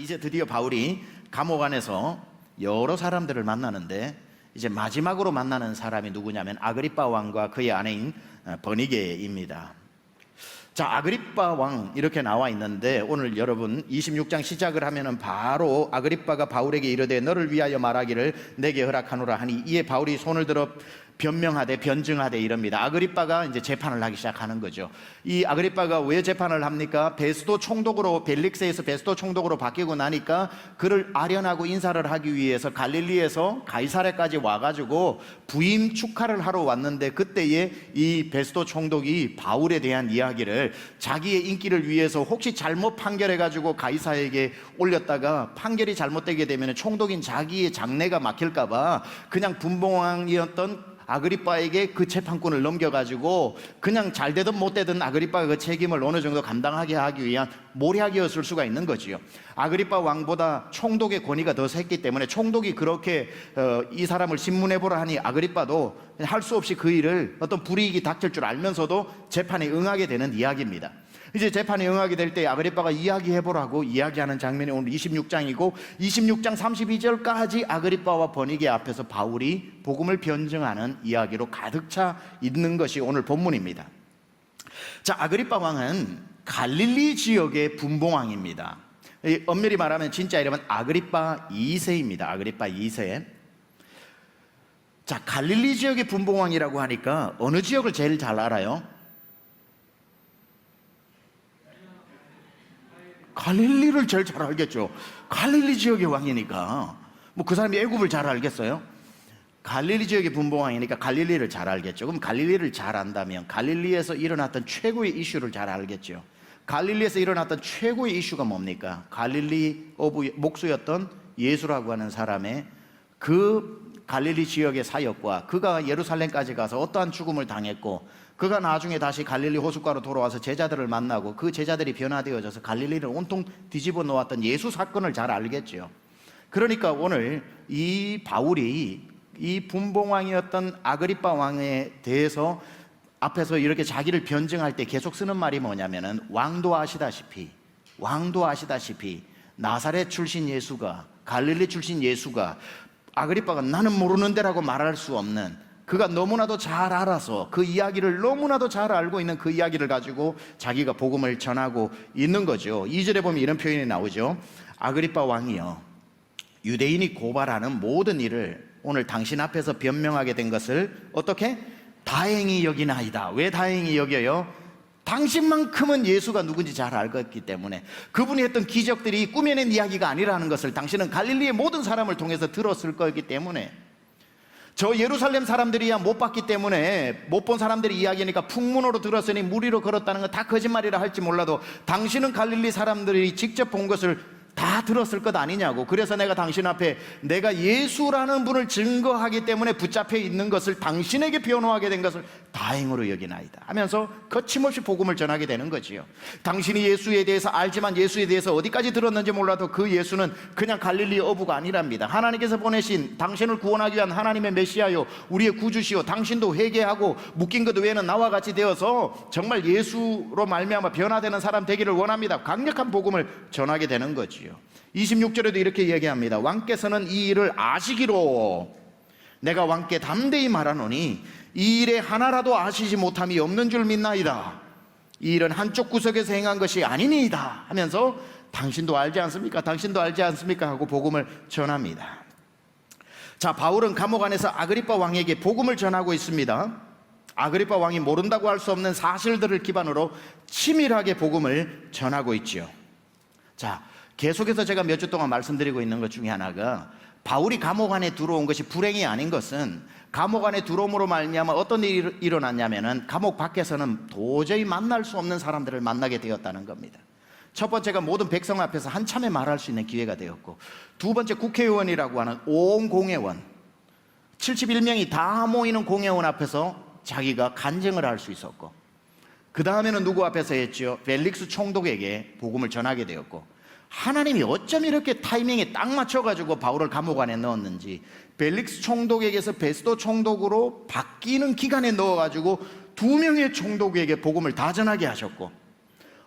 이제 드디어 바울이 감옥 안에서 여러 사람들을 만나는데 이제 마지막으로 만나는 사람이 누구냐면 아그리빠 왕과 그의 아내인 버니게입니다. 자, 아그리빠 왕 이렇게 나와 있는데 오늘 여러분 26장 시작을 하면은 바로 아그리빠가 바울에게 이르되 너를 위하여 말하기를 내게 허락하노라 하니 이에 바울이 손을 들어 변명하되 변증하되 이럽니다. 아그리빠가 이제 재판을 하기 시작하는 거죠. 이 아그리빠가 왜 재판을 합니까? 베스도 총독으로, 벨릭스에서 베스도 총독으로 바뀌고 나니까 그를 아련하고 인사를 하기 위해서 갈릴리에서 가이사랴까지 와가지고 부임 축하를 하러 왔는데 그때에 이 베스도 총독이 바울에 대한 이야기를 자기의 인기를 위해서 혹시 잘못 판결해가지고 가이사에게 올렸다가 판결이 잘못되게 되면 총독인 자기의 장래가 막힐까봐 그냥 분봉왕이었던 아그리빠에게 그 재판권을 넘겨가지고 그냥 잘 되든 못 되든 아그리빠가 그 책임을 어느 정도 감당하게 하기 위한 모략이었을 수가 있는 거지요. 아그리빠 왕보다 총독의 권위가 더 셌기 때문에 총독이 그렇게 이 사람을 신문해보라 하니 아그리빠도 할 수 없이 그 일을 어떤 불이익이 닥칠 줄 알면서도 재판에 응하게 되는 이야기입니다. 이제 재판에 응하게 될 때 아그리빠가 이야기해보라고 이야기하는 장면이 오늘 26장이고 26장 32절까지 아그리빠와 버니게 앞에서 바울이 복음을 변증하는 이야기로 가득 차 있는 것이 오늘 본문입니다. 자, 아그리빠 왕은 갈릴리 지역의 분봉왕입니다. 엄밀히 말하면 진짜 이름은 아그리빠 2세입니다. 아그리빠 2세. 자, 갈릴리 지역의 분봉왕이라고 하니까 어느 지역을 제일 잘 알아요? 갈릴리를 제일 잘 알겠죠. 갈릴리 지역의 왕이니까 뭐 그 사람이 애굽을 잘 알겠어요? 갈릴리 지역의 분봉왕이니까 갈릴리를 잘 알겠죠. 그럼 갈릴리를 잘 안다면 갈릴리에서 일어났던 최고의 이슈를 잘 알겠죠. 갈릴리에서 일어났던 최고의 이슈가 뭡니까? 갈릴리 목수였던 예수라고 하는 사람의 그 갈릴리 지역의 사역과 그가 예루살렘까지 가서 어떠한 죽음을 당했고 그가 나중에 다시 갈릴리 호숫가로 돌아와서 제자들을 만나고 그 제자들이 변화되어져서 갈릴리를 온통 뒤집어 놓았던 예수 사건을 잘 알겠죠. 그러니까 오늘 이 바울이 이 분봉왕이었던 아그리빠 왕에 대해서 앞에서 이렇게 자기를 변증할 때 계속 쓰는 말이 뭐냐면은 왕도 아시다시피 나사렛 출신 예수가, 갈릴리 출신 예수가 아그리빠가 나는 모르는데라고 말할 수 없는, 그가 너무나도 잘 알아서 그 이야기를 너무나도 잘 알고 있는 그 이야기를 가지고 자기가 복음을 전하고 있는 거죠. 2절에 보면 이런 표현이 나오죠. 아그리빠 왕이여, 유대인이 고발하는 모든 일을 오늘 당신 앞에서 변명하게 된 것을 어떻게? 다행히 여기나이다. 왜 다행히 여겨요? 당신만큼은 예수가 누군지 잘 알겠기 때문에, 그분이 했던 기적들이 꾸며낸 이야기가 아니라는 것을 당신은 갈릴리의 모든 사람을 통해서 들었을 거기 때문에, 저 예루살렘 사람들이야 못 봤기 때문에 못 본 사람들이 이야기하니까 풍문으로 들었으니 무리로 걸었다는 건 다 거짓말이라 할지 몰라도 당신은 갈릴리 사람들이 직접 본 것을 다 들었을 것 아니냐고. 그래서 내가 당신 앞에 내가 예수라는 분을 증거하기 때문에 붙잡혀 있는 것을 당신에게 변호하게 된 것을 다행으로 여기나이다 하면서 거침없이 복음을 전하게 되는 거지요. 당신이 예수에 대해서 알지만 예수에 대해서 어디까지 들었는지 몰라도 그 예수는 그냥 갈릴리 어부가 아니랍니다. 하나님께서 보내신 당신을 구원하기 위한 하나님의 메시아요, 우리의 구주시요, 당신도 회개하고 묶인 것 외에는 나와 같이 되어서 정말 예수로 말미암아 변화되는 사람 되기를 원합니다. 강력한 복음을 전하게 되는 거지요. 26절에도 이렇게 얘기합니다. 왕께서는 이 일을 아시기로 내가 왕께 담대히 말하노니 이 일에 하나라도 아시지 못함이 없는 줄 믿나이다. 이 일은 한쪽 구석에서 행한 것이 아니니이다 하면서 당신도 알지 않습니까? 당신도 알지 않습니까? 하고 복음을 전합니다. 자, 바울은 감옥 안에서 아그리빠 왕에게 복음을 전하고 있습니다. 아그리빠 왕이 모른다고 할 수 없는 사실들을 기반으로 치밀하게 복음을 전하고 있지요. 자, 계속해서 제가 몇 주 동안 말씀드리고 있는 것 중에 하나가, 바울이 감옥 안에 들어온 것이 불행이 아닌 것은 감옥 안에 들어옴으로 말미암아 어떤 일이 일어났냐면은 감옥 밖에서는 도저히 만날 수 없는 사람들을 만나게 되었다는 겁니다. 첫 번째가 모든 백성 앞에서 한참에 말할 수 있는 기회가 되었고, 두 번째 국회의원이라고 하는 온 공회원 71명이 다 모이는 공회원 앞에서 자기가 간증을 할 수 있었고, 그 다음에는 누구 앞에서 했죠? 벨릭스 총독에게 복음을 전하게 되었고, 하나님이 어쩜 이렇게 타이밍에 딱 맞춰가지고 바울을 감옥 안에 넣었는지 벨릭스 총독에게서 베스도 총독으로 바뀌는 기간에 넣어가지고 2명의 총독에게 복음을 다 전하게 하셨고,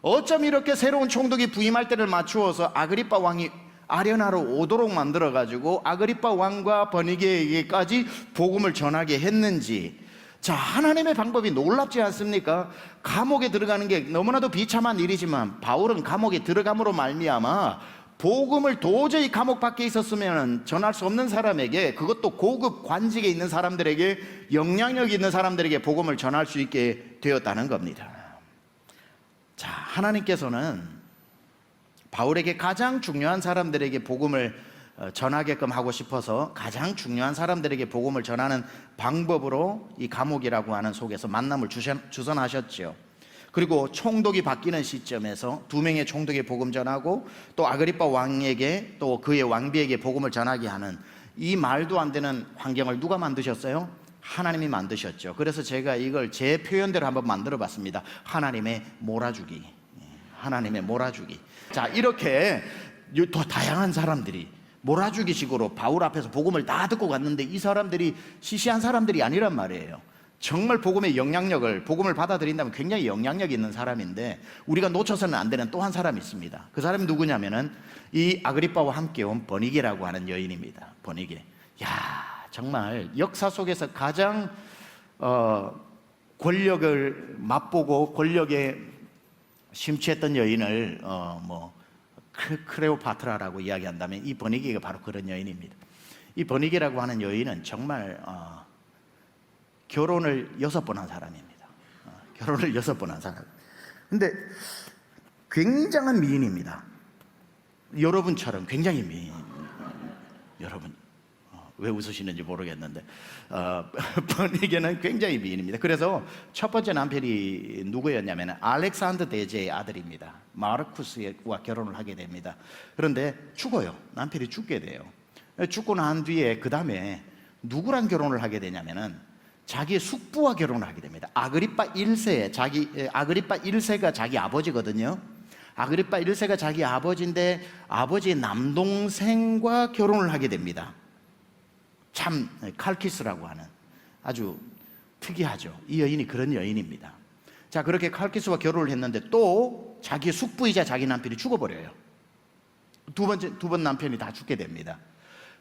어쩜 이렇게 새로운 총독이 부임할 때를 맞추어서 아그리빠 왕이 아레나로 오도록 만들어 가지고 아그리빠 왕과 버니게에게까지 복음을 전하게 했는지. 자, 하나님의 방법이 놀랍지 않습니까? 감옥에 들어가는 게 너무나도 비참한 일이지만 바울은 감옥에 들어감으로 말미암아 복음을 도저히 감옥 밖에 있었으면 전할 수 없는 사람에게, 그것도 고급 관직에 있는 사람들에게, 영향력 있는 사람들에게 복음을 전할 수 있게 되었다는 겁니다. 자, 하나님께서는 바울에게 가장 중요한 사람들에게 복음을 전하게끔 하고 싶어서 가장 중요한 사람들에게 복음을 전하는 방법으로 이 감옥이라고 하는 속에서 만남을 주선하셨죠. 그리고 총독이 바뀌는 시점에서 2명의 총독에 복음 전하고 또 아그리빠 왕에게 또 그의 왕비에게 복음을 전하게 하는 이 말도 안 되는 환경을 누가 만드셨어요? 하나님이 만드셨죠. 그래서 제가 이걸 제 표현대로 한번 만들어 봤습니다. 하나님의 몰아주기. 하나님의 몰아주기. 자, 이렇게 더 다양한 사람들이 몰아주기 식으로 바울 앞에서 복음을 다 듣고 갔는데 이 사람들이 시시한 사람들이 아니란 말이에요. 정말 복음의 영향력을, 복음을 받아들인다면 굉장히 영향력 있는 사람인데 우리가 놓쳐서는 안 되는 또 한 사람이 있습니다. 그 사람이 누구냐면은 이 아그리빠와 함께 온 버니게라고 하는 여인입니다. 버니게. 야, 정말 역사 속에서 가장 권력을 맛보고 권력에 심취했던 여인을 클레오파트라라고 이야기한다면 이 버니게가 바로 그런 여인입니다. 이 버니게라고 하는 여인은 정말 결혼을 6번 한 사람입니다. 결혼을 6번 한 사람. 근데 굉장한 미인입니다. 여러분처럼 굉장히 미인. 여러분 왜 웃으시는지 모르겠는데 버니게는 굉장히 미인입니다. 그래서 첫 번째 남편이 누구였냐면 알렉산더 대제의 아들입니다. 마르쿠스와 결혼을 하게 됩니다. 그런데 죽어요. 남편이 죽게 돼요. 죽고 난 뒤에 그 다음에 누구랑 결혼을 하게 되냐면은 자기의 숙부와 결혼을 하게 됩니다. 아그리빠 1세, 아그리빠 1세가 자기 아버지거든요. 아그리빠 1세가 자기 아버지인데 아버지의 남동생과 결혼을 하게 됩니다. 참 칼키스라고 하는 아주 특이하죠. 이 여인이 그런 여인입니다. 자, 그렇게 칼키스와 결혼을 했는데 또 자기의 숙부이자 자기 남편이 죽어버려요. 두 번 남편이 다 죽게 됩니다.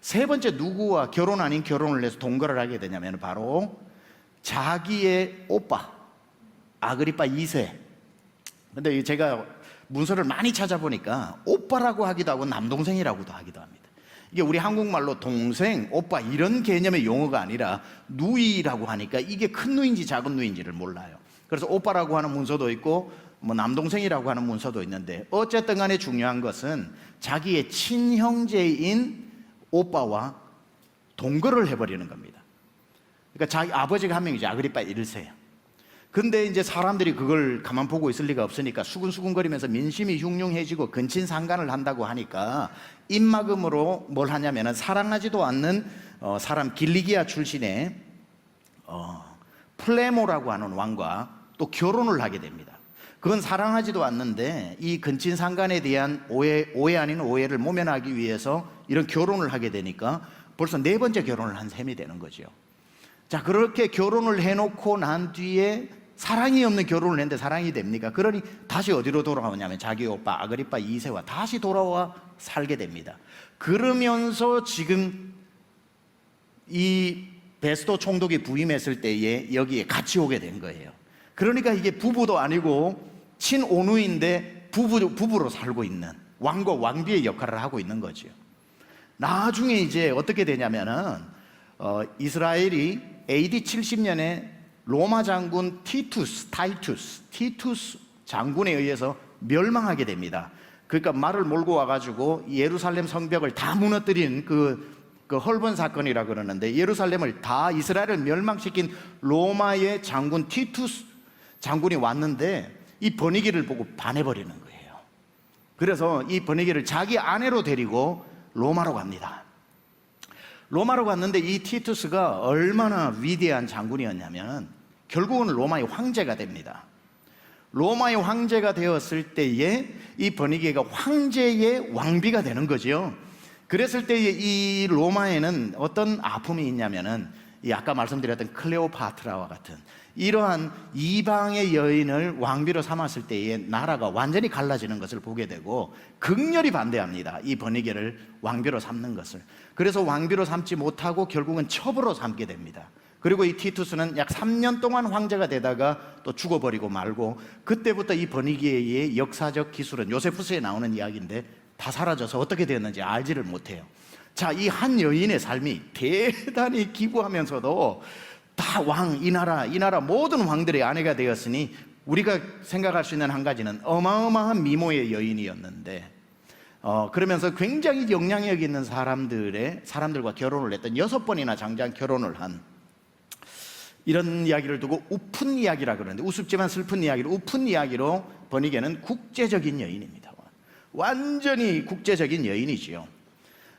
세 번째 누구와 결혼 아닌 결혼을 해서 동거를 하게 되냐면 바로 자기의 오빠 아그리빠 2세. 근데 제가 문서를 많이 찾아보니까 오빠라고 하기도 하고 남동생이라고도 하기도 합니다. 이게 우리 한국말로 동생, 오빠 이런 개념의 용어가 아니라 누이라고 하니까 이게 큰 누인지 작은 누인지를 몰라요. 그래서 오빠라고 하는 문서도 있고 남동생이라고 하는 문서도 있는데 어쨌든 간에 중요한 것은 자기의 친형제인 오빠와 동거를 해버리는 겁니다. 그러니까 자기 아버지가 한 명이죠. 아그리빠 1세. 근데 이제 사람들이 그걸 가만 보고 있을 리가 없으니까 수근수근거리면서 민심이 흉흉해지고 근친상간을 한다고 하니까 입막음으로 뭘 하냐면은 사랑하지도 않는 사람 길리기아 출신의 플레모라고 하는 왕과 또 결혼을 하게 됩니다. 그건 사랑하지도 않는데 이 근친상간에 대한 오해 아닌 오해를 모면하기 위해서 이런 결혼을 하게 되니까 벌써 4번째 결혼을 한 셈이 되는 거죠. 자, 그렇게 결혼을 해놓고 난 뒤에 사랑이 없는 결혼을 했는데 사랑이 됩니까? 그러니 다시 어디로 돌아오냐면 자기 오빠 아그리빠 2세와 다시 돌아와 살게 됩니다. 그러면서 지금 이 베스도 총독이 부임했을 때에 여기에 같이 오게 된 거예요. 그러니까 이게 부부도 아니고 친오누인데 부부로 살고 있는 왕과 왕비의 역할을 하고 있는 거죠. 나중에 이제 어떻게 되냐면은 이스라엘이 AD 70년에 로마 장군 티투스 장군에 의해서 멸망하게 됩니다. 그러니까 말을 몰고 와가지고 예루살렘 성벽을 다 무너뜨린 그 헐번 사건이라 그러는데 예루살렘을 다 이스라엘을 멸망시킨 로마의 장군 티투스 장군이 왔는데 이 버니게를 보고 반해버리는 거예요. 그래서 이 버니게를 자기 아내로 데리고 로마로 갑니다. 로마로 갔는데 이 티투스가 얼마나 위대한 장군이었냐면 결국은 로마의 황제가 됩니다. 로마의 황제가 되었을 때에 이 버니게가 황제의 왕비가 되는 거죠. 그랬을 때에 이 로마에는 어떤 아픔이 있냐면은 이 아까 말씀드렸던 클레오파트라와 같은 이러한 이방의 여인을 왕비로 삼았을 때에 나라가 완전히 갈라지는 것을 보게 되고 극렬히 반대합니다. 이 버니게를 왕비로 삼는 것을. 그래서 왕비로 삼지 못하고 결국은 첩으로 삼게 됩니다. 그리고 이 티투스는 약 3년 동안 황제가 되다가 또 죽어버리고 말고, 그때부터 이 버니게의 역사적 기술은 요세푸스에 나오는 이야기인데 다 사라져서 어떻게 되었는지 알지를 못해요. 자, 이 한 여인의 삶이 대단히 기구하면서도 다 이 나라 모든 왕들의 아내가 되었으니 우리가 생각할 수 있는 한 가지는 어마어마한 미모의 여인이었는데, 그러면서 굉장히 영향력 있는 사람들과 결혼을 했던 6번이나 장장 결혼을 한, 이런 이야기를 두고 우픈 이야기라 그러는데, 우습지만 슬픈 이야기로 우픈 이야기로 버니게는 국제적인 여인입니다. 완전히 국제적인 여인이지요.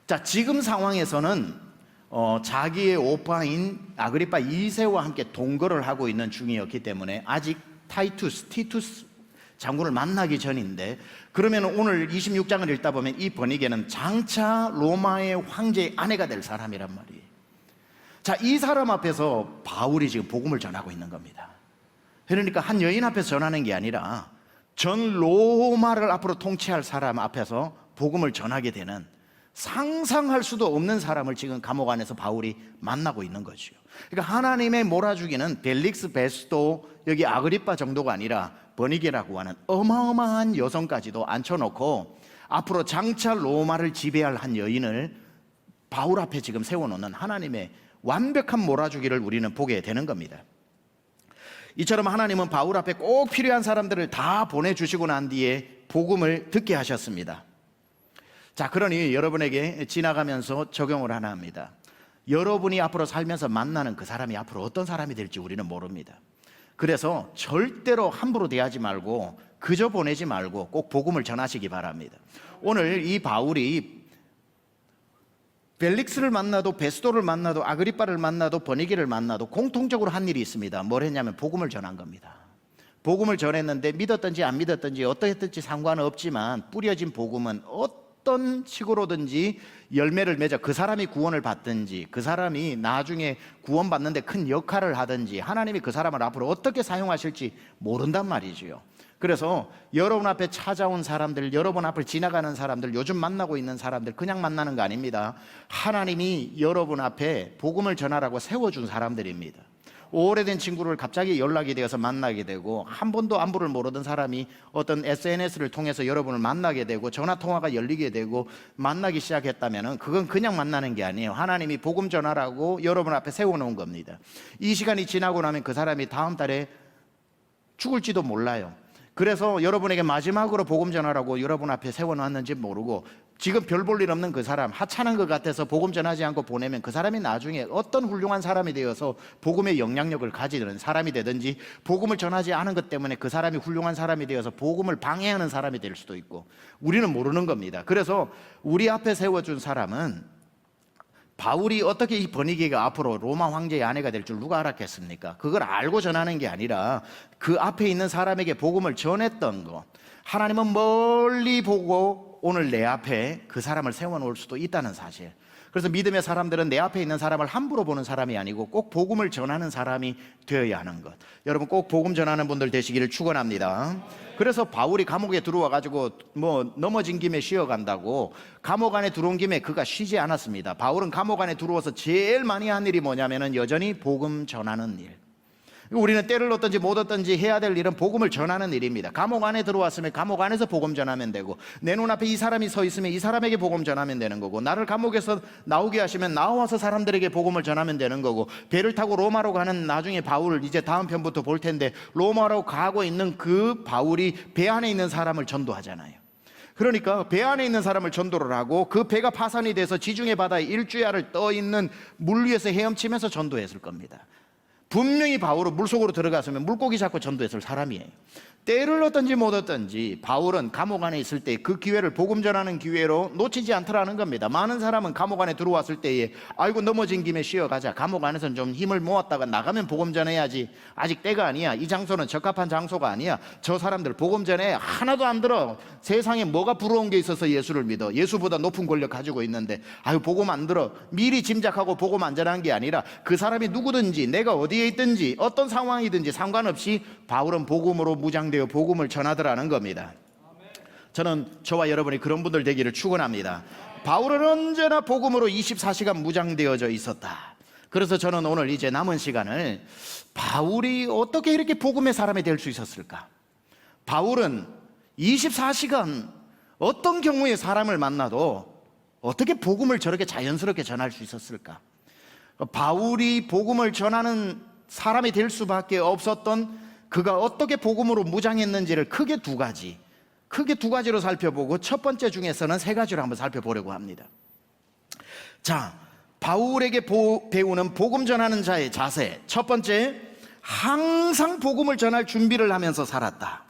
자, 지금 상황에서는 자기의 오빠인 아그리파 2세와 함께 동거를 하고 있는 중이었기 때문에 아직 티투스 장군을 만나기 전인데, 그러면 오늘 26장을 읽다 보면 이 버니게는 장차 로마의 황제의 아내가 될 사람이란 말이에요. 자, 이 사람 앞에서 바울이 지금 복음을 전하고 있는 겁니다. 그러니까 한 여인 앞에서 전하는 게 아니라 전 로마를 앞으로 통치할 사람 앞에서 복음을 전하게 되는, 상상할 수도 없는 사람을 지금 감옥 안에서 바울이 만나고 있는 거죠. 그러니까 하나님의 몰아주기는 벨릭스 베스도, 여기 아그리파 정도가 아니라 버니게라고 하는 어마어마한 여성까지도 앉혀놓고 앞으로 장차 로마를 지배할 한 여인을 바울 앞에 지금 세워놓는 하나님의 완벽한 몰아주기를 우리는 보게 되는 겁니다. 이처럼 하나님은 바울 앞에 꼭 필요한 사람들을 다 보내주시고 난 뒤에 복음을 듣게 하셨습니다. 자, 그러니 여러분에게 지나가면서 적용을 하나 합니다. 여러분이 앞으로 살면서 만나는 그 사람이 앞으로 어떤 사람이 될지 우리는 모릅니다. 그래서 절대로 함부로 대하지 말고 그저 보내지 말고 꼭 복음을 전하시기 바랍니다. 오늘 이 바울이 벨릭스를 만나도 베스도를 만나도 아그리빠를 만나도 버니게를 만나도 공통적으로 한 일이 있습니다. 뭘 했냐면 복음을 전한 겁니다. 복음을 전했는데 믿었든지 안 믿었든지 어떠했든지 상관은 없지만 뿌려진 복음은 어떤 식으로든지 열매를 맺어 그 사람이 구원을 받든지 그 사람이 나중에 구원받는데 큰 역할을 하든지 하나님이 그 사람을 앞으로 어떻게 사용하실지 모른단 말이지요. 그래서 여러분 앞에 찾아온 사람들, 여러분 앞을 지나가는 사람들, 요즘 만나고 있는 사람들 그냥 만나는 거 아닙니다. 하나님이 여러분 앞에 복음을 전하라고 세워준 사람들입니다. 오래된 친구를 갑자기 연락이 되어서 만나게 되고, 한 번도 안부를 모르던 사람이 어떤 SNS를 통해서 여러분을 만나게 되고 전화통화가 열리게 되고 만나기 시작했다면 그건 그냥 만나는 게 아니에요. 하나님이 복음 전하라고 여러분 앞에 세워놓은 겁니다. 이 시간이 지나고 나면 그 사람이 다음 달에 죽을지도 몰라요. 그래서 여러분에게 마지막으로 복음 전하라고 여러분 앞에 세워놨는지 모르고 지금 별 볼 일 없는 그 사람, 하찮은 것 같아서 복음 전하지 않고 보내면 그 사람이 나중에 어떤 훌륭한 사람이 되어서 복음의 영향력을 가지는 사람이 되든지, 복음을 전하지 않은 것 때문에 그 사람이 훌륭한 사람이 되어서 복음을 방해하는 사람이 될 수도 있고, 우리는 모르는 겁니다. 그래서 우리 앞에 세워준 사람은, 바울이 어떻게 이 버니게가 앞으로 로마 황제의 아내가 될 줄 누가 알았겠습니까? 그걸 알고 전하는 게 아니라 그 앞에 있는 사람에게 복음을 전했던 것. 하나님은 멀리 보고 오늘 내 앞에 그 사람을 세워놓을 수도 있다는 사실. 그래서 믿음의 사람들은 내 앞에 있는 사람을 함부로 보는 사람이 아니고 꼭 복음을 전하는 사람이 되어야 하는 것. 여러분 꼭 복음 전하는 분들 되시기를 축원합니다. 그래서 바울이 감옥에 들어와 가지고 넘어진 김에 쉬어간다고 감옥 안에 들어온 김에 그가 쉬지 않았습니다. 바울은 감옥 안에 들어와서 제일 많이 한 일이 뭐냐면은 여전히 복음 전하는 일. 우리는 때를 얻든지 못 얻든지 해야 될 일은 복음을 전하는 일입니다. 감옥 안에 들어왔으면 감옥 안에서 복음 전하면 되고, 내 눈앞에 이 사람이 서 있으면 이 사람에게 복음 전하면 되는 거고, 나를 감옥에서 나오게 하시면 나와서 사람들에게 복음을 전하면 되는 거고, 배를 타고 로마로 가는 나중에 바울을 이제 다음 편부터 볼 텐데 로마로 가고 있는 그 바울이 배 안에 있는 사람을 전도하잖아요. 그러니까 배 안에 있는 사람을 전도를 하고 그 배가 파산이 돼서 지중해 바다에 일주야를 떠 있는 물 위에서 헤엄치면서 전도했을 겁니다. 분명히 바울은 물속으로 들어갔으면 물고기 잡고 전도했을 사람이에요. 때를 얻든지 못 얻든지 바울은 감옥 안에 있을 때 그 기회를 복음 전하는 기회로 놓치지 않더라는 겁니다. 많은 사람은 감옥 안에 들어왔을 때에 아이고 넘어진 김에 쉬어가자, 감옥 안에서는 좀 힘을 모았다가 나가면 복음 전해야지, 아직 때가 아니야, 이 장소는 적합한 장소가 아니야, 저 사람들 복음 전해 하나도 안 들어, 세상에 뭐가 부러운 게 있어서 예수를 믿어, 예수보다 높은 권력 가지고 있는데 아유 복음 안 들어, 미리 짐작하고 복음 안 전한 게 아니라 그 사람이 누구든지 내가 어디에 있든지 어떤 상황이든지 상관없이 바울은 복음으로 무장되어 복음을 전하더라는 겁니다. 저는 저와 여러분이 그런 분들 되기를 축원합니다. 바울은 언제나 복음으로 24시간 무장되어져 있었다. 그래서 저는 오늘 이제 남은 시간을 바울이 어떻게 이렇게 복음의 사람이 될 수 있었을까? 바울은 24시간 어떤 경우에 사람을 만나도 어떻게 복음을 저렇게 자연스럽게 전할 수 있었을까? 바울이 복음을 전하는 사람이 될 수밖에 없었던, 그가 어떻게 복음으로 무장했는지를 크게 두 가지로 살펴보고 첫 번째 중에서는 세 가지로 한번 살펴보려고 합니다. 자, 바울에게 배우는 복음 전하는 자의 자세. 첫 번째, 항상 복음을 전할 준비를 하면서 살았다.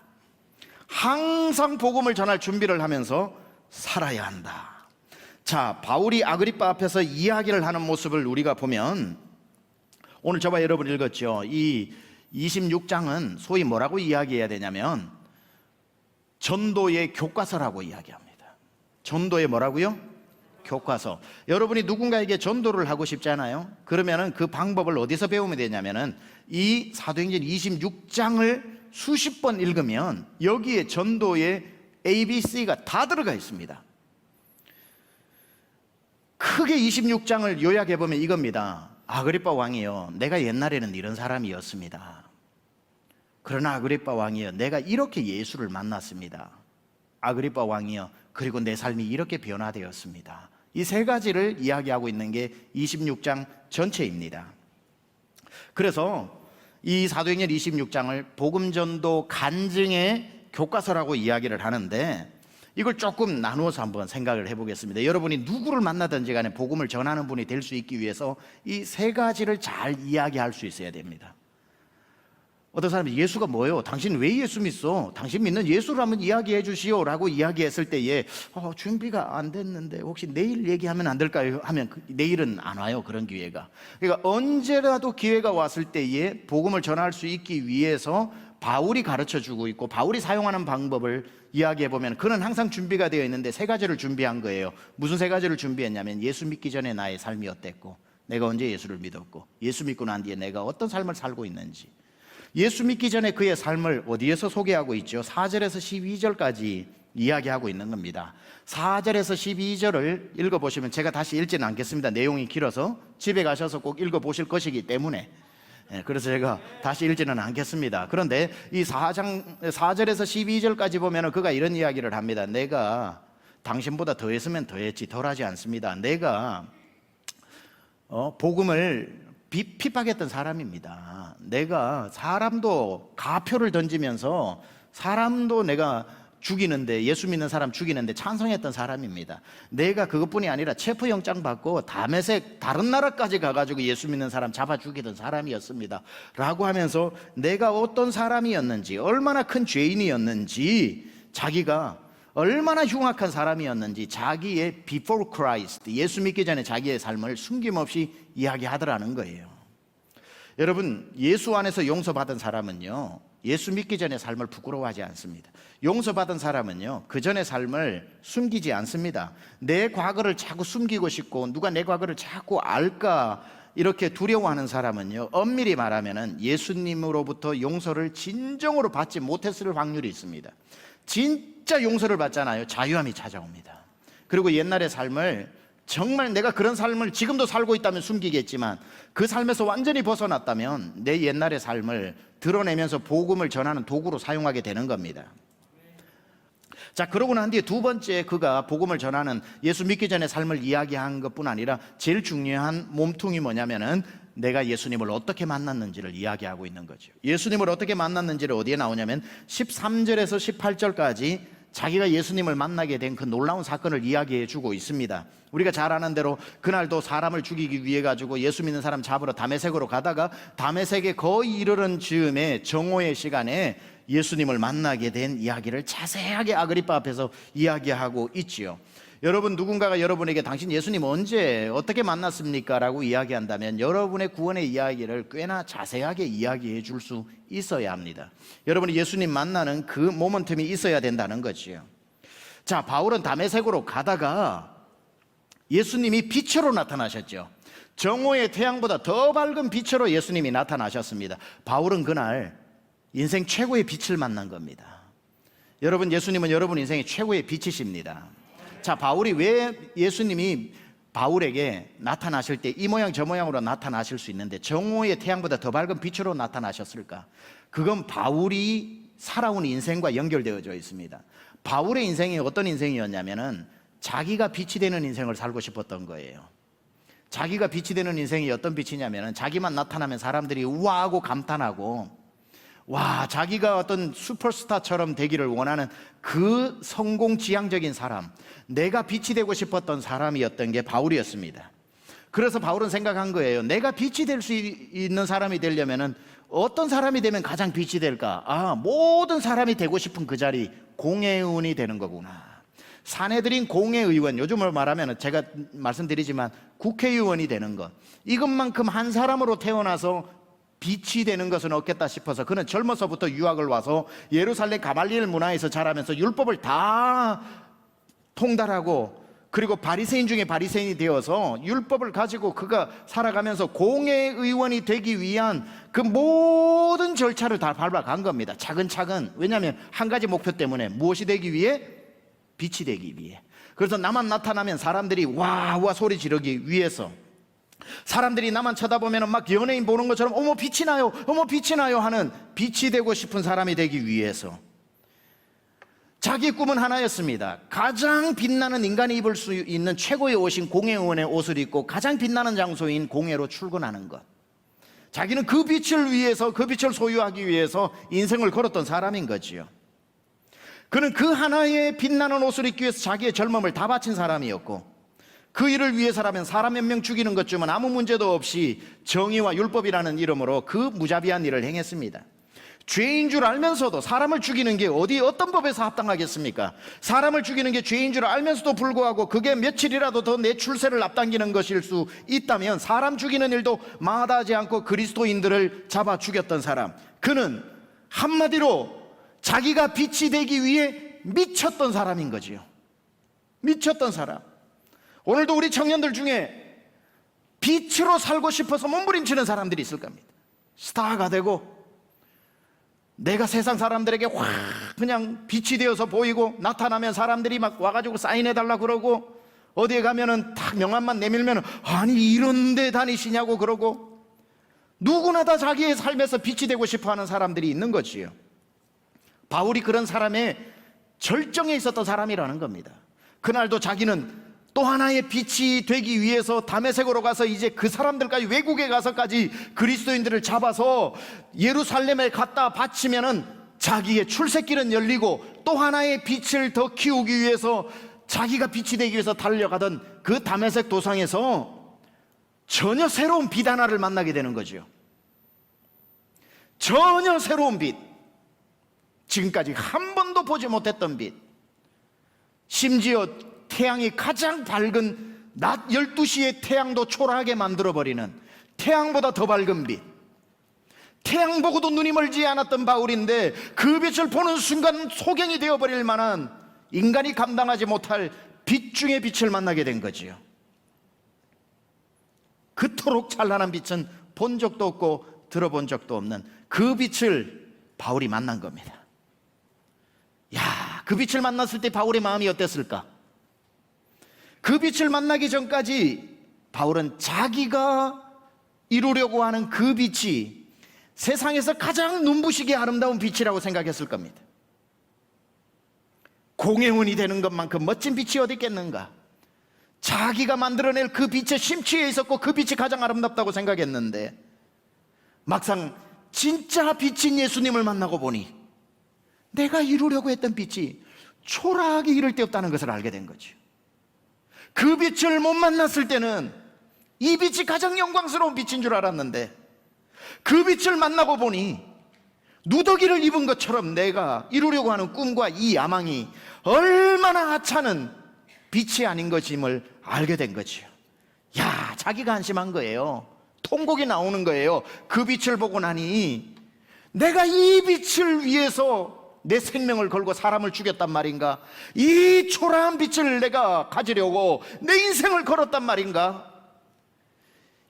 항상 복음을 전할 준비를 하면서 살아야 한다. 자, 바울이 아그리빠 앞에서 이야기를 하는 모습을 우리가 보면, 오늘 저와 여러분 읽었죠. 이 26장은 소위 뭐라고 이야기해야 되냐면 전도의 교과서라고 이야기합니다. 전도의 뭐라고요? 교과서. 여러분이 누군가에게 전도를 하고 싶잖아요. 그러면은 그 방법을 어디서 배우면 되냐면은 이 사도행전 26장을 수십 번 읽으면 여기에 전도의 ABC가 다 들어가 있습니다. 크게 26장을 요약해 보면 이겁니다. 아그리빠 왕이요, 내가 옛날에는 이런 사람이었습니다. 그러나 아그리빠 왕이요, 내가 이렇게 예수를 만났습니다. 아그리빠 왕이요, 그리고 내 삶이 이렇게 변화되었습니다. 이 세 가지를 이야기하고 있는 게 26장 전체입니다. 그래서 이 사도행전 26장을 복음전도 간증의 교과서라고 이야기를 하는데, 이걸 조금 나누어서 한번 생각을 해보겠습니다. 여러분이 누구를 만나든지 간에 복음을 전하는 분이 될 수 있기 위해서 이 세 가지를 잘 이야기할 수 있어야 됩니다. 어떤 사람이 예수가 뭐예요? 당신 왜 예수 믿어? 당신 믿는 예수를 한번 이야기해 주시오 라고 이야기했을 때에 준비가 안 됐는데 혹시 내일 얘기하면 안 될까요? 하면 내일은 안 와요, 그런 기회가. 그러니까 언제라도 기회가 왔을 때에 복음을 전할 수 있기 위해서 바울이 가르쳐 주고 있고 바울이 사용하는 방법을 이야기해 보면 그는 항상 준비가 되어 있는데 세 가지를 준비한 거예요. 무슨 세 가지를 준비했냐면 예수 믿기 전에 나의 삶이 어땠고, 내가 언제 예수를 믿었고, 예수 믿고 난 뒤에 내가 어떤 삶을 살고 있는지. 예수 믿기 전에 그의 삶을 어디에서 소개하고 있죠? 4절에서 12절까지 이야기하고 있는 겁니다. 4절에서 12절을 읽어보시면, 제가 다시 읽지는 않겠습니다. 내용이 길어서 집에 가셔서 꼭 읽어보실 것이기 때문에. 그래서 제가 다시 읽지는 않겠습니다. 그런데 이 4절에서 12절까지 보면 그가 이런 이야기를 합니다. 내가 당신보다 더했으면 더했지 덜하지 않습니다. 내가 복음을 핍박했던 사람입니다. 내가 사람도 가표를 던지면서 사람도 내가 죽이는데, 예수 믿는 사람 죽이는데 찬성했던 사람입니다. 내가 그것뿐이 아니라 체포영장 받고 다메섹 다른 나라까지 가가지고 예수 믿는 사람 잡아 죽이던 사람이었습니다 라고 하면서 내가 어떤 사람이었는지, 얼마나 큰 죄인이었는지, 자기가 얼마나 흉악한 사람이었는지 자기의 before Christ, 예수 믿기 전에 자기의 삶을 숨김없이 이야기하더라는 거예요. 여러분, 예수 안에서 용서받은 사람은요, 예수 믿기 전의 삶을 부끄러워하지 않습니다. 용서받은 사람은요, 그 전의 삶을 숨기지 않습니다. 내 과거를 자꾸 숨기고 싶고 누가 내 과거를 자꾸 알까 이렇게 두려워하는 사람은요, 엄밀히 말하면 예수님으로부터 용서를 진정으로 받지 못했을 확률이 있습니다. 진짜 용서를 받잖아요, 자유함이 찾아옵니다. 그리고 옛날의 삶을, 정말 내가 그런 삶을 지금도 살고 있다면 숨기겠지만 그 삶에서 완전히 벗어났다면 내 옛날의 삶을 드러내면서 복음을 전하는 도구로 사용하게 되는 겁니다. 자, 그러고 난 뒤에 두 번째, 그가 복음을 전하는 예수 믿기 전의 삶을 이야기한 것뿐 아니라 제일 중요한 몸통이 뭐냐면은 내가 예수님을 어떻게 만났는지를 이야기하고 있는 거죠. 예수님을 어떻게 만났는지를 어디에 나오냐면 13절에서 18절까지 자기가 예수님을 만나게 된 그 놀라운 사건을 이야기해 주고 있습니다. 우리가 잘 아는 대로 그날도 사람을 죽이기 위해 가지고 예수 믿는 사람 잡으러 다메섹으로 가다가 다메섹에 거의 이르는 즈음에 정오의 시간에 예수님을 만나게 된 이야기를 자세하게 아그리파 앞에서 이야기하고 있지요. 여러분, 누군가가 여러분에게 당신 예수님 언제 어떻게 만났습니까? 라고 이야기한다면 여러분의 구원의 이야기를 꽤나 자세하게 이야기해 줄 수 있어야 합니다. 여러분이 예수님 만나는 그 모멘텀이 있어야 된다는 거지요. 자, 바울은 다메섹으로 가다가 예수님이 빛으로 나타나셨죠. 정오의 태양보다 더 밝은 빛으로 예수님이 나타나셨습니다. 바울은 그날 인생 최고의 빛을 만난 겁니다. 여러분, 예수님은 여러분 인생의 최고의 빛이십니다. 자, 바울이 왜 예수님이 바울에게 나타나실 때 이 모양 저 모양으로 나타나실 수 있는데 정오의 태양보다 더 밝은 빛으로 나타나셨을까? 그건 바울이 살아온 인생과 연결되어져 있습니다. 바울의 인생이 어떤 인생이었냐면은 자기가 빛이 되는 인생을 살고 싶었던 거예요. 자기가 빛이 되는 인생이 어떤 빛이냐면은 자기만 나타나면 사람들이 우와하고 감탄하고, 와, 자기가 어떤 슈퍼스타처럼 되기를 원하는 그 성공지향적인 사람, 내가 빛이 되고 싶었던 사람이었던 게 바울이었습니다. 그래서 바울은 생각한 거예요. 내가 빛이 될 수 있는 사람이 되려면은 어떤 사람이 되면 가장 빛이 될까? 아, 모든 사람이 되고 싶은 그 자리, 공회의원이 되는 거구나. 사내들인 공회의원, 요즘으로 말하면 제가 말씀드리지만 국회의원이 되는 것, 이것만큼 한 사람으로 태어나서 빛이 되는 것은 없겠다 싶어서 그는 젊어서부터 유학을 와서 예루살렘 가말리엘 문화에서 자라면서 율법을 다 통달하고, 그리고 바리새인 중에 바리새인이 되어서 율법을 가지고 그가 살아가면서 공회의원이 되기 위한 그 모든 절차를 다 밟아간 겁니다. 차근차근. 왜냐하면 한 가지 목표 때문에, 무엇이 되기 위해? 빛이 되기 위해. 그래서 나만 나타나면 사람들이 와와 소리 지르기 위해서, 사람들이 나만 쳐다보면 막 연예인 보는 것처럼 어머 빛이 나요, 어머 빛이 나요 하는, 빛이 되고 싶은 사람이 되기 위해서 자기 꿈은 하나였습니다. 가장 빛나는, 인간이 입을 수 있는 최고의 옷인 공회의원의 옷을 입고 가장 빛나는 장소인 공회로 출근하는 것. 자기는 그 빛을 위해서, 그 빛을 소유하기 위해서 인생을 걸었던 사람인 거지요. 그는 그 하나의 빛나는 옷을 입기 위해서 자기의 젊음을 다 바친 사람이었고, 그 일을 위해서라면 사람 몇 명 죽이는 것쯤은 아무 문제도 없이 정의와 율법이라는 이름으로 그 무자비한 일을 행했습니다. 죄인 줄 알면서도, 사람을 죽이는 게 어떤 법에서 합당하겠습니까? 사람을 죽이는 게 죄인 줄 알면서도 불구하고 그게 며칠이라도 더 내 출세를 앞당기는 것일 수 있다면 사람 죽이는 일도 마다하지 않고 그리스도인들을 잡아 죽였던 사람, 그는 한마디로 자기가 빛이 되기 위해 미쳤던 사람인 거지요. 미쳤던 사람. 오늘도 우리 청년들 중에 빛으로 살고 싶어서 몸부림치는 사람들이 있을 겁니다. 스타가 되고 내가 세상 사람들에게 확 그냥 빛이 되어서 보이고, 나타나면 사람들이 막 와가지고 사인해달라 그러고, 어디에 가면은 탁 명함만 내밀면 아니 이런 데 다니시냐고 그러고, 누구나 다 자기의 삶에서 빛이 되고 싶어하는 사람들이 있는 거지요. 바울이 그런 사람의 절정에 있었던 사람이라는 겁니다. 그날도 자기는 또 하나의 빛이 되기 위해서 다메섹으로 가서 이제 그 사람들까지, 외국에 가서까지 그리스도인들을 잡아서 예루살렘에 갖다 바치면은 자기의 출세길은 열리고, 또 하나의 빛을 더 키우기 위해서 자기가 빛이 되기 위해서 달려가던 그 다메섹 도상에서 전혀 새로운 빛 하나를 만나게 되는 거죠. 전혀 새로운 빛, 지금까지 한 번도 보지 못했던 빛. 심지어 태양이 가장 밝은 낮 12시에 태양도 초라하게 만들어버리는, 태양보다 더 밝은 빛. 태양 보고도 눈이 멀지 않았던 바울인데 그 빛을 보는 순간 소경이 되어버릴 만한, 인간이 감당하지 못할 빛 중의 빛을 만나게 된 거지요. 그토록 찬란한 빛은 본 적도 없고 들어본 적도 없는 그 빛을 바울이 만난 겁니다. 야, 그 빛을 만났을 때 바울의 마음이 어땠을까? 그 빛을 만나기 전까지 바울은 자기가 이루려고 하는 그 빛이 세상에서 가장 눈부시게 아름다운 빛이라고 생각했을 겁니다. 공회원이 되는 것만큼 멋진 빛이 어디 있겠는가? 자기가 만들어낼 그 빛에 심취해 있었고 그 빛이 가장 아름답다고 생각했는데, 막상 진짜 빛인 예수님을 만나고 보니 내가 이루려고 했던 빛이 초라하게 이를 데 없다는 것을 알게 된 거죠. 그 빛을 못 만났을 때는 이 빛이 가장 영광스러운 빛인 줄 알았는데, 그 빛을 만나고 보니 누더기를 입은 것처럼 내가 이루려고 하는 꿈과 이 야망이 얼마나 하찮은 빛이 아닌 것임을 알게 된 거지요. 야, 자기가 한심한 거예요. 통곡이 나오는 거예요. 그 빛을 보고 나니 내가 이 빛을 위해서 내 생명을 걸고 사람을 죽였단 말인가? 이 초라한 빛을 내가 가지려고 내 인생을 걸었단 말인가?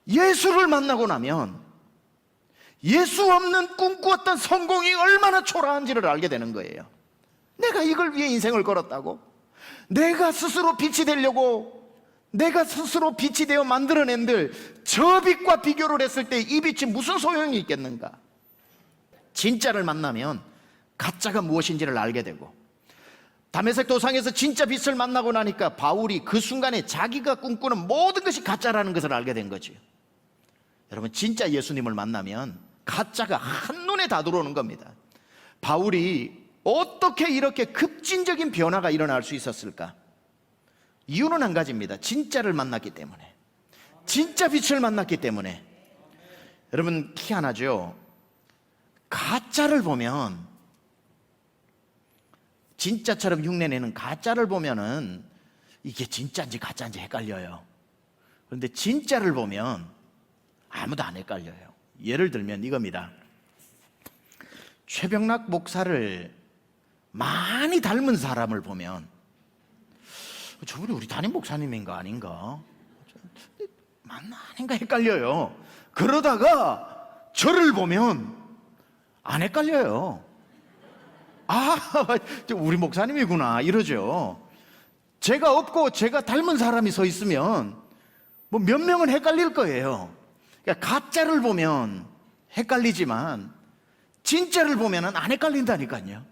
예수를 만나고 나면 예수 없는 꿈꾸었던 성공이 얼마나 초라한지를 알게 되는 거예요. 내가 이걸 위해 인생을 걸었다고? 내가 스스로 빛이 되려고, 내가 스스로 빛이 되어 만들어낸들 저 빛과 비교를 했을 때 이 빛이 무슨 소용이 있겠는가? 진짜를 만나면 가짜가 무엇인지를 알게 되고, 다메섹 도상에서 진짜 빛을 만나고 나니까 바울이 그 순간에 자기가 꿈꾸는 모든 것이 가짜라는 것을 알게 된 거죠. 여러분, 진짜 예수님을 만나면 가짜가 한눈에 다 들어오는 겁니다. 바울이 어떻게 이렇게 급진적인 변화가 일어날 수 있었을까? 이유는 한 가지입니다. 진짜를 만났기 때문에, 진짜 빛을 만났기 때문에. 여러분, 희한하죠? 가짜를 보면, 진짜처럼 흉내내는 가짜를 보면은 이게 진짜인지 가짜인지 헷갈려요. 그런데 진짜를 보면 아무도 안 헷갈려요. 예를 들면 이겁니다. 최병락 목사를 많이 닮은 사람을 보면, 저분이 우리 담임 목사님인가 아닌가? 맞나 아닌가 헷갈려요. 그러다가 저를 보면 안 헷갈려요. 아, 우리 목사님이구나 이러죠. 제가 없고 제가 닮은 사람이 서 있으면 뭐 몇 명은 헷갈릴 거예요. 그러니까 가짜를 보면 헷갈리지만 진짜를 보면 안 헷갈린다니까요.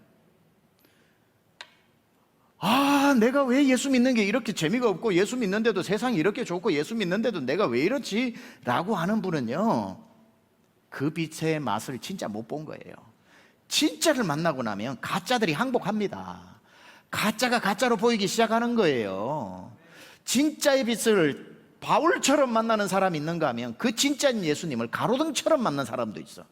아, 내가 왜 예수 믿는 게 이렇게 재미가 없고, 예수 믿는데도 세상이 이렇게 좋고, 예수 믿는데도 내가 왜 이렇지? 라고 하는 분은요, 그 빛의 맛을 진짜 못 본 거예요. 진짜를 만나고 나면 가짜들이 항복합니다. 가짜가 가짜로 보이기 시작하는 거예요. 진짜의 빛을 바울처럼 만나는 사람이 있는가 하면 그 진짜인 예수님을 가로등처럼 만난 사람도 있어.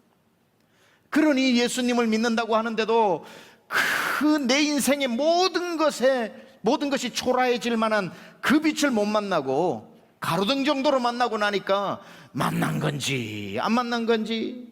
그러니 예수님을 믿는다고 하는데도 그 내 인생의 모든 것이 초라해질 만한 그 빛을 못 만나고 가로등 정도로 만나고 나니까 만난 건지 안 만난 건지,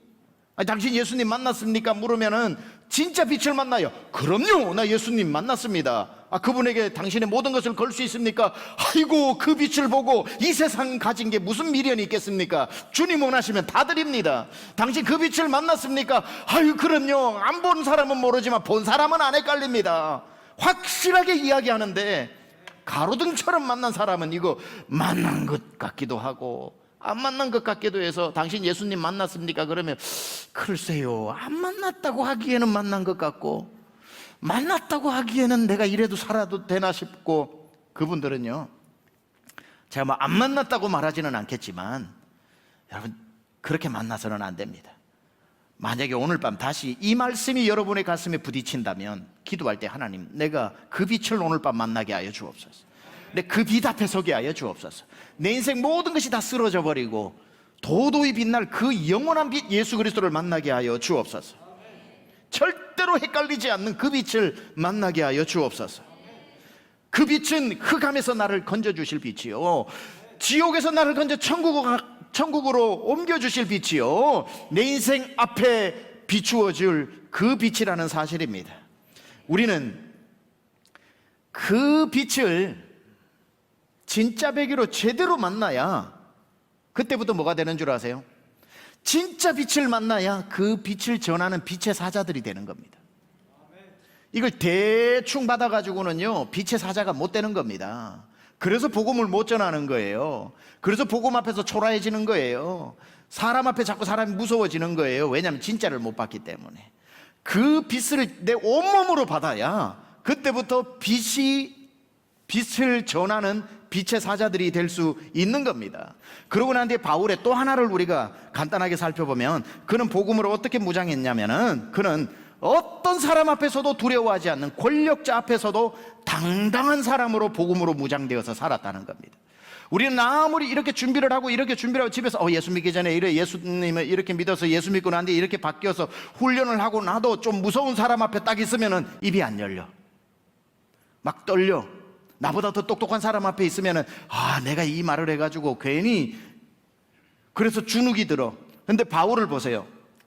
당신 예수님 만났습니까? 물으면은 진짜 빛을 만나요. 그럼요, 나 예수님 만났습니다. 그분에게 당신의 모든 것을 걸 수 있습니까? 아이고, 그 빛을 보고 이 세상 가진 게 무슨 미련이 있겠습니까? 주님 원하시면 다 드립니다. 당신 그 빛을 만났습니까? 아유, 그럼요. 안 본 사람은 모르지만 본 사람은 안 헷갈립니다. 확실하게 이야기하는데, 가로등처럼 만난 사람은 이거 만난 것 같기도 하고 안 만난 것 같기도 해서, 당신 예수님 만났습니까? 그러면 글쎄요, 안 만났다고 하기에는 만난 것 같고, 만났다고 하기에는 내가 이래도 살아도 되나 싶고. 그분들은요, 제가 뭐 안 만났다고 말하지는 않겠지만, 여러분, 그렇게 만나서는 안 됩니다. 만약에 오늘 밤 다시 이 말씀이 여러분의 가슴에 부딪힌다면 기도할 때, 하나님, 내가 그 빛을 오늘 밤 만나게 하여 주옵소서. 내 그 빛 앞에 서게 하여 주옵소서. 내 인생 모든 것이 다 쓰러져 버리고 도도히 빛날 그 영원한 빛 예수 그리스도를 만나게 하여 주옵소서. 절대로 헷갈리지 않는 그 빛을 만나게 하여 주옵소서. 그 빛은 흑암에서 나를 건져주실 빛이요, 지옥에서 나를 건져 천국으로 옮겨주실 빛이요, 내 인생 앞에 비추어줄 그 빛이라는 사실입니다. 우리는 그 빛을 진짜 배기로 제대로 만나야 그때부터 뭐가 되는 줄 아세요? 진짜 빛을 만나야 그 빛을 전하는 빛의 사자들이 되는 겁니다. 이걸 대충 받아가지고는요, 빛의 사자가 못 되는 겁니다. 그래서 복음을 못 전하는 거예요. 그래서 복음 앞에서 초라해지는 거예요. 사람 앞에 자꾸 사람이 무서워지는 거예요. 왜냐하면 진짜를 못 봤기 때문에. 그 빛을 내 온몸으로 받아야 그때부터 빛을 전하는 빛의 사자들이 될 수 있는 겁니다. 그러고 난 뒤에 바울의 또 하나를 우리가 간단하게 살펴보면, 그는 복음으로 어떻게 무장했냐면은, 그는 어떤 사람 앞에서도 두려워하지 않는, 권력자 앞에서도 당당한 사람으로 복음으로 무장되어서 살았다는 겁니다. 우리는 아무리 이렇게 준비를 하고 이렇게 준비를 하고 집에서 예수 믿기 전에 예수님을 이렇게 믿어서 예수 믿고 난 뒤에 이렇게 바뀌어서 훈련을 하고 나도 좀 무서운 사람 앞에 딱 있으면은 입이 안 열려. 막 떨려. 나보다 더 똑똑한 사람 앞에 있으면은 내가 이 말을 해가지고 괜히 그래서 주눅이 들어. 근데 바울을 보세요.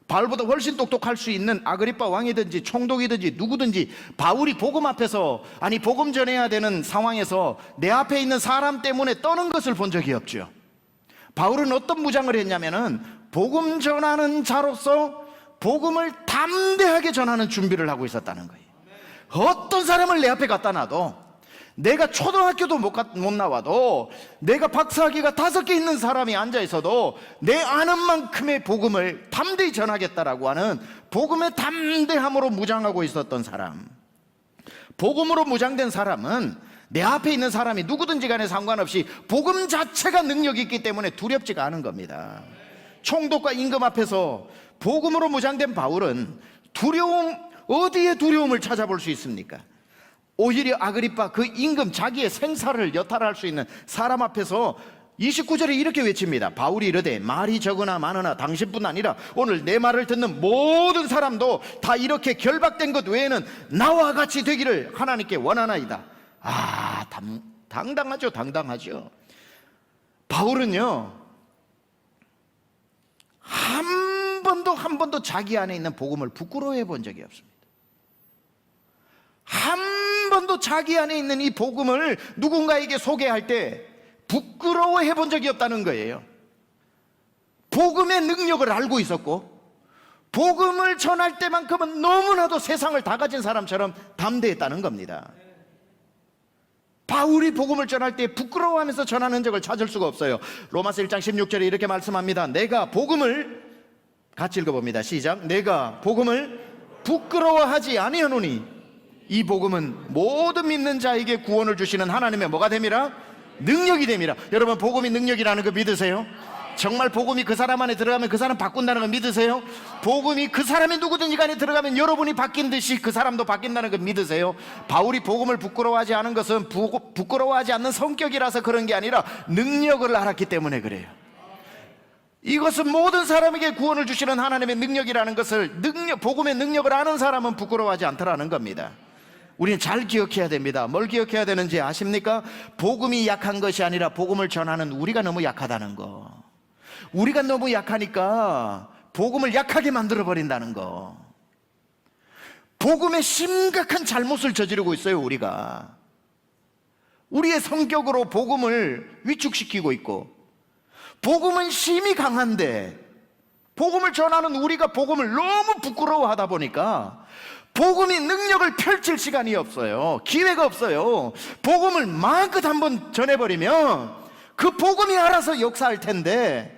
바울보다 훨씬 똑똑할 수 있는 아그리빠 왕이든지 총독이든지 누구든지 바울이 복음 앞에서 복음 전해야 되는 상황에서 내 앞에 있는 사람 때문에 떠는 것을 본 적이 없죠. 바울은 어떤 무장을 했냐면은 복음 전하는 자로서 복음을 담대하게 전하는 준비를 하고 있었다는 거예요. 어떤 사람을 내 앞에 갖다 놔도, 내가 초등학교도 못 나와도, 내가 박사학위가 5개 있는 사람이 앉아 있어도 내 아는 만큼의 복음을 담대히 전하겠다라고 하는 복음의 담대함으로 무장하고 있었던 사람. 복음으로 무장된 사람은 내 앞에 있는 사람이 누구든지 간에 상관없이 복음 자체가 능력이 있기 때문에 두렵지가 않은 겁니다. 총독과 임금 앞에서 복음으로 무장된 바울은 어디에 두려움을 찾아볼 수 있습니까? 오히려 아그리빠 그 임금, 자기의 생사를 여탈할 수 있는 사람 앞에서 29절에 이렇게 외칩니다. 바울이 이르되 말이 적으나 많으나 당신뿐 아니라 오늘 내 말을 듣는 모든 사람도 다 이렇게 결박된 것 외에는 나와 같이 되기를 하나님께 원하나이다. 당당하죠. 당당하죠. 바울은요, 한 번도 자기 안에 있는 복음을 부끄러워해 본 적이 없습니다. 한 번도 자기 안에 있는 이 복음을 누군가에게 소개할 때 부끄러워해 본 적이 없다는 거예요. 복음의 능력을 알고 있었고, 복음을 전할 때만큼은 너무나도 세상을 다 가진 사람처럼 담대했다는 겁니다. 바울이 복음을 전할 때 부끄러워하면서 전하는 적을 찾을 수가 없어요. 로마서 1장 16절에 이렇게 말씀합니다. 내가 복음을, 같이 읽어봅니다. 시작. 내가 복음을 부끄러워하지 아니하노니 이 복음은 모든 믿는 자에게 구원을 주시는 하나님의 뭐가 됨이라? 능력이 됨이라. 여러분, 복음이 능력이라는 거 믿으세요? 정말 복음이 그 사람 안에 들어가면 그 사람 바꾼다는 거 믿으세요? 복음이 그 사람이 누구든지 간에 들어가면 여러분이 바뀐 듯이 그 사람도 바뀐다는 거 믿으세요? 바울이 복음을 부끄러워하지 않은 것은 부끄러워하지 않는 성격이라서 그런 게 아니라 능력을 알았기 때문에 그래요. 이것은 모든 사람에게 구원을 주시는 하나님의 능력이라는 것을, 복음의 능력을 아는 사람은 부끄러워하지 않더라는 겁니다. 우리는 잘 기억해야 됩니다. 뭘 기억해야 되는지 아십니까? 복음이 약한 것이 아니라 복음을 전하는 우리가 너무 약하다는 거. 우리가 너무 약하니까 복음을 약하게 만들어버린다는 거. 복음의 심각한 잘못을 저지르고 있어요. 우리가 우리의 성격으로 복음을 위축시키고 있고, 복음은 힘이 강한데 복음을 전하는 우리가 복음을 너무 부끄러워하다 보니까 복음이 능력을 펼칠 시간이 없어요. 기회가 없어요. 복음을 마음껏 한번 전해버리면 그 복음이 알아서 역사할 텐데,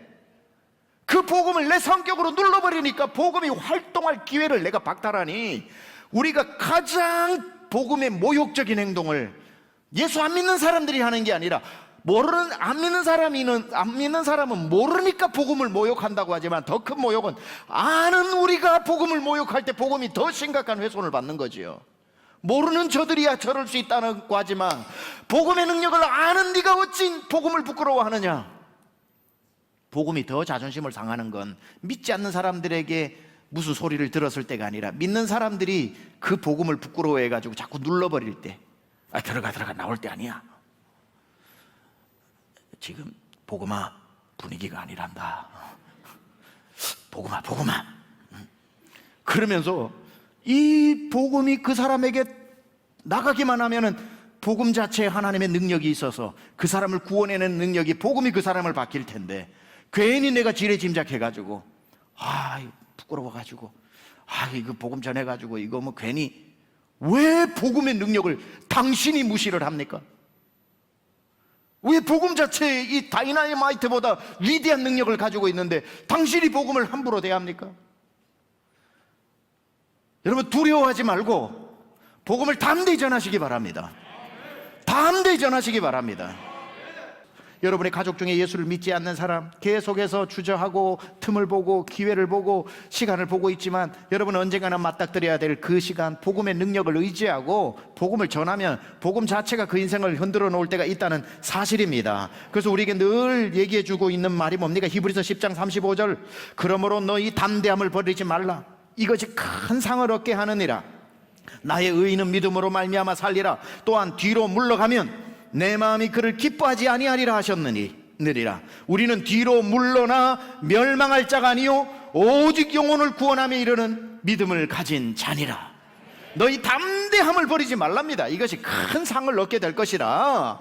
그 복음을 내 성격으로 눌러버리니까 복음이 활동할 기회를 내가 박탈하니, 우리가 가장 복음의 모욕적인 행동을 예수 안 믿는 사람들이 하는 게 아니라, 안 믿는 사람은 모르니까 복음을 모욕한다고 하지만, 더 큰 모욕은 아는 우리가 복음을 모욕할 때 복음이 더 심각한 훼손을 받는 거지요. 모르는 저들이야 저럴 수 있다고 하지만, 복음의 능력을 아는 네가 어찌 복음을 부끄러워하느냐. 복음이 더 자존심을 상하는 건 믿지 않는 사람들에게 무슨 소리를 들었을 때가 아니라, 믿는 사람들이 그 복음을 부끄러워해가지고 자꾸 눌러버릴 때, 들어가 나올 때 아니야. 지금 복음아 분위기가 아니란다. 복음아 그러면서 이 복음이 그 사람에게 나가기만 하면은 복음 자체에 하나님의 능력이 있어서 그 사람을 구원해내는 능력이, 복음이 그 사람을 바뀔 텐데, 괜히 내가 지레짐작해가지고 부끄러워가지고 이거 복음 전해가지고 이거 뭐 괜히, 왜 복음의 능력을 당신이 무시를 합니까? 왜 복음 자체에 이 다이나마이트보다 위대한 능력을 가지고 있는데 당신이 복음을 함부로 대합니까? 여러분, 두려워하지 말고 복음을 담대히 전하시기 바랍니다. 담대히 전하시기 바랍니다. 여러분의 가족 중에 예수를 믿지 않는 사람, 계속해서 주저하고 틈을 보고 기회를 보고 시간을 보고 있지만, 여러분은 언젠가는 맞닥뜨려야 될 그 시간, 복음의 능력을 의지하고 복음을 전하면 복음 자체가 그 인생을 흔들어 놓을 때가 있다는 사실입니다. 그래서 우리에게 늘 얘기해 주고 있는 말이 뭡니까? 히브리서 10장 35절, 그러므로 너희 담대함을 버리지 말라. 이것이 큰 상을 얻게 하느니라. 나의 의인은 믿음으로 말미암아 살리라. 또한 뒤로 물러가면 내 마음이 그를 기뻐하지 아니하리라 하셨느니라. 우리는 뒤로 물러나 멸망할 자가 아니요 오직 영혼을 구원함에 이르는 믿음을 가진 자니라. 너희 담대함을 버리지 말랍니다. 이것이 큰 상을 얻게 될 것이라.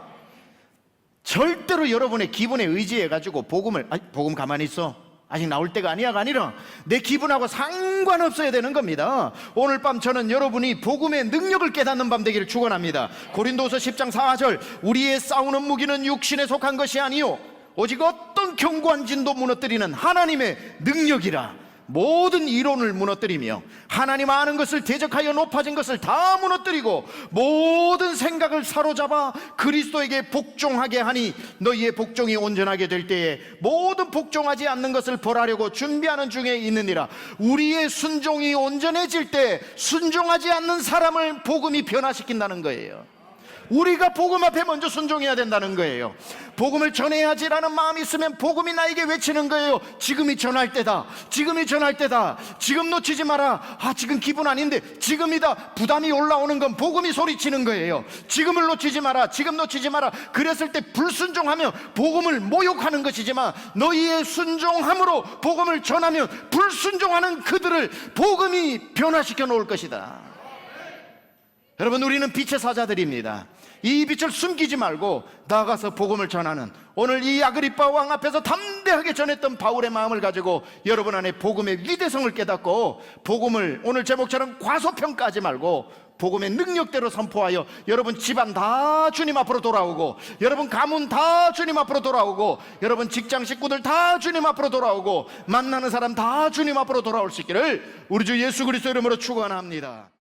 절대로 여러분의 기분에 의지해가지고 복음 가만히 있어, 아직 나올 때가 아니야가 아니라 내 기분하고 상관없어야 되는 겁니다. 오늘 밤 저는 여러분이 복음의 능력을 깨닫는 밤 되기를 축원합니다. 고린도서 10장 4절, 우리의 싸우는 무기는 육신에 속한 것이 아니요 오직 어떤 견고한 진도 무너뜨리는 하나님의 능력이라. 모든 이론을 무너뜨리며 하나님 아는 것을 대적하여 높아진 것을 다 무너뜨리고 모든 생각을 사로잡아 그리스도에게 복종하게 하니 너희의 복종이 온전하게 될 때에 모든 복종하지 않는 것을 벌하려고 준비하는 중에 있느니라. 우리의 순종이 온전해질 때 순종하지 않는 사람을 복음이 변화시킨다는 거예요. 우리가 복음 앞에 먼저 순종해야 된다는 거예요. 복음을 전해야지라는 마음이 있으면 복음이 나에게 외치는 거예요. 지금이 전할 때다. 지금이 전할 때다. 지금 놓치지 마라. 지금 기분 아닌데 지금이다. 부담이 올라오는 건 복음이 소리치는 거예요. 지금을 놓치지 마라. 지금 놓치지 마라. 그랬을 때 불순종하면 복음을 모욕하는 것이지만 너희의 순종함으로 복음을 전하면 불순종하는 그들을 복음이 변화시켜 놓을 것이다. 여러분, 우리는 빛의 사자들입니다. 이 빛을 숨기지 말고 나가서 복음을 전하는, 오늘 이 아그리빠 왕 앞에서 담대하게 전했던 바울의 마음을 가지고 여러분 안에 복음의 위대성을 깨닫고 복음을 오늘 제목처럼 과소평가하지 말고 복음의 능력대로 선포하여 여러분 집안 다 주님 앞으로 돌아오고, 여러분 가문 다 주님 앞으로 돌아오고, 여러분 직장 식구들 다 주님 앞으로 돌아오고, 만나는 사람 다 주님 앞으로 돌아올 수 있기를 우리 주 예수 그리스도 이름으로 축원합니다.